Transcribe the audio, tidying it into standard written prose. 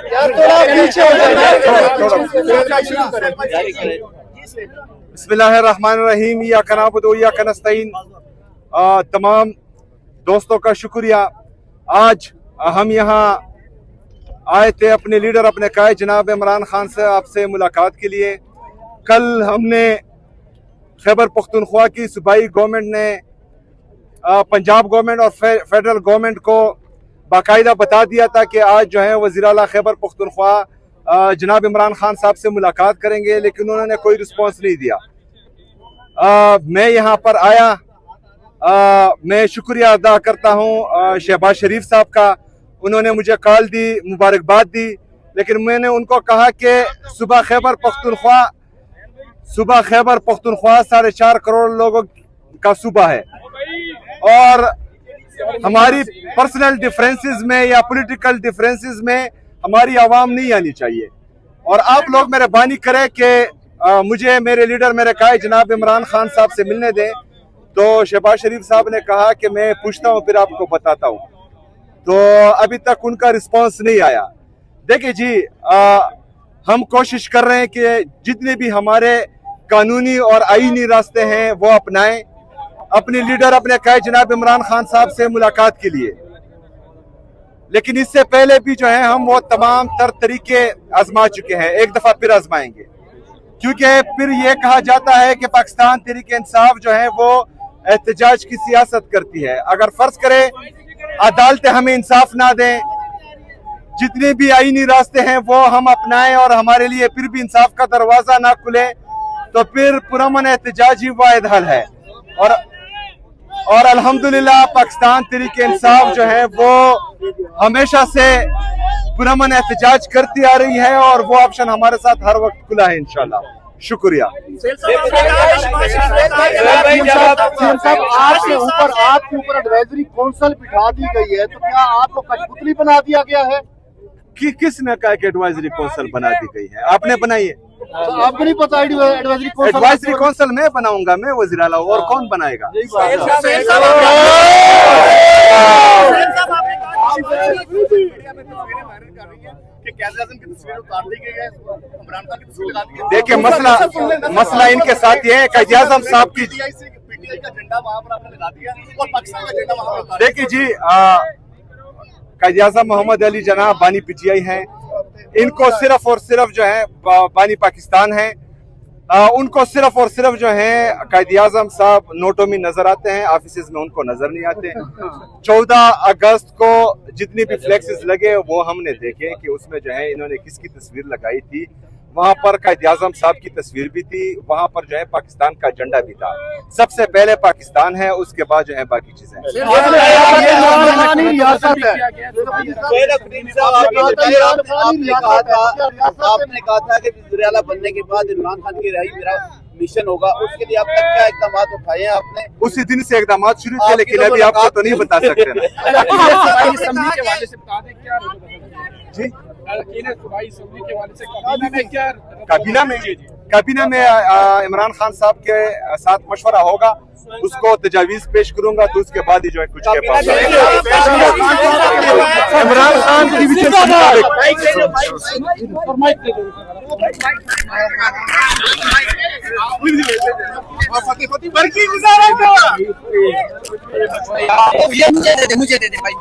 बिस्मिल्लाहिर्रहमानिर्रहीम। इय्याका नअबुदु व इय्याका नस्तईन। तमाम दोस्तों का शुक्रिया। आज हम यहाँ आए थे अपने लीडर, अपने कायद जनाब इमरान खान से आपसे मुलाकात के लिए। कल हमने खैबर पख्तूनख्वा की सूबाई गवर्नमेंट ने पंजाब गवर्नमेंट और फेडरल गवर्नमेंट को बाकायदा बता दिया था कि आज जो है वज़ीर आला खैबर पख्तूनख्वा जनाब इमरान खान साहब से मुलाकात करेंगे, लेकिन उन्होंने कोई रिस्पॉन्स नहीं दिया। मैं यहाँ पर आया, मैं शुक्रिया अदा करता हूँ शहबाज शरीफ साहब का। उन्होंने मुझे कॉल दी, मुबारकबाद दी, लेकिन मैंने उनको कहा कि सुबह खैबर पख्तूनख्वा 4.5 करोड़ लोगों का सूबा है और हमारी पर्सनल डिफरेंसेस में या पॉलिटिकल डिफरेंसेस में हमारी आवाम नहीं आनी चाहिए। और आप लोग मेहरबानी करें कि मुझे मेरे लीडर, मेरे कायद जनाब इमरान खान साहब से मिलने दें। तो शहबाज शरीफ साहब ने कहा कि मैं पूछता हूँ फिर आपको बताता हूँ। तो अभी तक उनका रिस्पांस नहीं आया। देखिए जी, हम कोशिश कर रहे हैं कि जितने भी हमारे कानूनी और आईनी रास्ते हैं वो अपनाएं अपने लीडर, अपने कायद जनाब इमरान खान साहब से मुलाकात के लिए। लेकिन इससे पहले भी जो है हम वो तमाम तर तरीके आजमा चुके हैं, एक दफा फिर आजमाएंगे, क्योंकि फिर ये कहा जाता है कि पाकिस्तान तहरीक इंसाफ जो है वो एहतजाज की सियासत करती है। अगर फर्ज करे अदालतें हमें इंसाफ ना दें, जितने भी आईनी रास्ते हैं वो हम अपनाएं और हमारे लिए फिर भी इंसाफ का दरवाजा ना खुले, तो फिर पुरअमन एहतजाज ही वाहिद हल है। और अल्हम्दुलिल्लाह पाकिस्तान तहरीक इंसाफ जो है वो हमेशा से पुरअमन एहतजाज करती आ रही है और वो ऑप्शन हमारे साथ हर वक्त खुला है इंशाल्लाह। शुक्रिया। आपके ऊपर एडवाइजरी काउंसिल बिठा दी गई है, तो क्या आपको कठपुतली बना दिया गया है? किसने कहा कि एडवाइजरी काउंसिल बना दी गई है? आपने बनाई है? आपको नहीं पता एडवाइजरी काउंसिल मैं बनाऊंगा, मैं वज़ीर आला और कौन बनाएगा? देखिए मसला इनके साथ ये है, कायद आज़म साहब की। देखिए जी, कायद आज़म मोहम्मद अली जनाब बानी पीटीआई हैं। इनको सिर्फ और सिर्फ जो है बानी पाकिस्तान है, उनको सिर्फ और सिर्फ जो है कायद आज़म साहब नोटों में नजर आते हैं, ऑफिस में उनको नजर नहीं आते। 14 अगस्त को जितनी भी फ्लेक्सेस लगे वो हमने देखे कि उसमें जो है इन्होंने किसकी तस्वीर लगाई थी। वहां पर कायद आज़म साहब की तस्वीर भी थी, वहां पर जो है पाकिस्तान का झंडा भी था। सबसे पहले पाकिस्तान है, उसके बाद जो है बाकी चीजें। आपने कहा था कि वज़ीर आला बनने के बाद इमरान खान की रिहाई मेरा मिशन होगा, उसके लिए अब तक क्या इक़दाम उठाए हैं आपने? उसी दिन से इक़दाम शुरू थे, लेकिन अभी आपको तो नहीं बता सकते जी। काबीना में इमरान खान साहब के साथ मशवरा होगा, उसको तजावीज पेश करूंगा, तो उसके बाद ही जो है कुछ के पास इमरान खान की मुझे दे दे भाई।